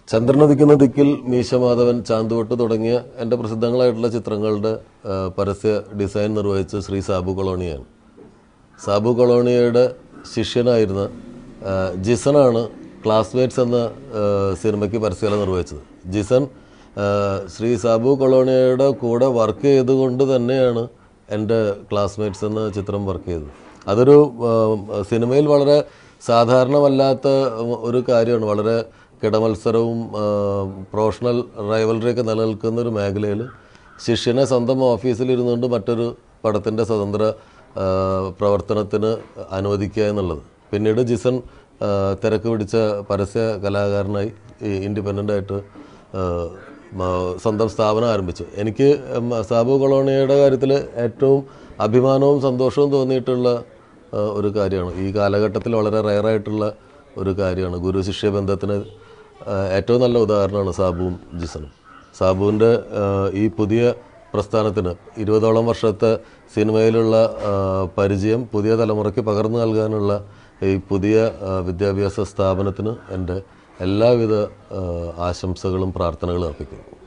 ചന്ദ്രനുദിക്കുന്ന ദിക്കിൽ മീശമാധവൻ ചാന്തുവട്ട് തുടങ്ങിയ എൻ്റെ പ്രസിദ്ധങ്ങളായിട്ടുള്ള ചിത്രങ്ങളുടെ പരസ്യ ഡിസൈൻ നിർവഹിച്ച ശ്രീ സാബു കൊളോണിയാണ്. സാബു കൊളോണിയയുടെ ശിഷ്യനായിരുന്ന ജിസനാണ് ക്ലാസ്മേറ്റ്സ് എന്ന സിനിമയ്ക്ക് പരസ്യകല നിർവഹിച്ചത്. ജിസൻ ശ്രീ സാബു കൊളോണിയയുടെ കൂടെ വർക്ക് ചെയ്തുകൊണ്ട് തന്നെയാണ് എൻ്റെ ക്ലാസ്മേറ്റ്സ് എന്ന ചിത്രം വർക്ക് ചെയ്തത്. അതൊരു സിനിമയിൽ വളരെ സാധാരണമല്ലാത്ത ഒരു കാര്യമാണ്. വളരെ കിടമത്സരവും പ്രൊഫഷണൽ റൈവലറിയൊക്കെ നിലനിൽക്കുന്ന ഒരു മേഖലയിൽ ശിഷ്യനെ സ്വന്തം ഓഫീസിലിരുന്നുകൊണ്ട് മറ്റൊരു പടത്തിൻ്റെ സ്വതന്ത്ര പ്രവർത്തനത്തിന് അനുവദിക്കുക എന്നുള്ളത്. പിന്നീട് ജിസൻ തിരക്ക് പിടിച്ച പരസ്യ കലാകാരനായി ഇൻഡിപെൻഡൻ്റായിട്ട് സ്വന്തം സ്ഥാപനം ആരംഭിച്ചു. എനിക്ക് സാബു കൊളോണിയയുടെ കാര്യത്തിൽ ഏറ്റവും അഭിമാനവും സന്തോഷവും തോന്നിയിട്ടുള്ള ഒരു കാര്യമാണ്. ഈ കാലഘട്ടത്തിൽ വളരെ റെയറായിട്ടുള്ള ഒരു കാര്യമാണ്. ഗുരു ശിഷ്യ ബന്ധത്തിന് ഏറ്റവും നല്ല ഉദാഹരണമാണ് സാബുവും ജിസനും. സാബുവിൻ്റെ ഈ പുതിയ പ്രസ്ഥാനത്തിന് 20ഓളം വർഷത്തെ സിനിമയിലുള്ള പരിചയം പുതിയ തലമുറയ്ക്ക് പകർന്നു നൽകാനുള്ള ഈ പുതിയ വിദ്യാഭ്യാസ സ്ഥാപനത്തിന് എൻ്റെ എല്ലാവിധ ആശംസകളും പ്രാർത്ഥനകളും അർപ്പിക്കുന്നു.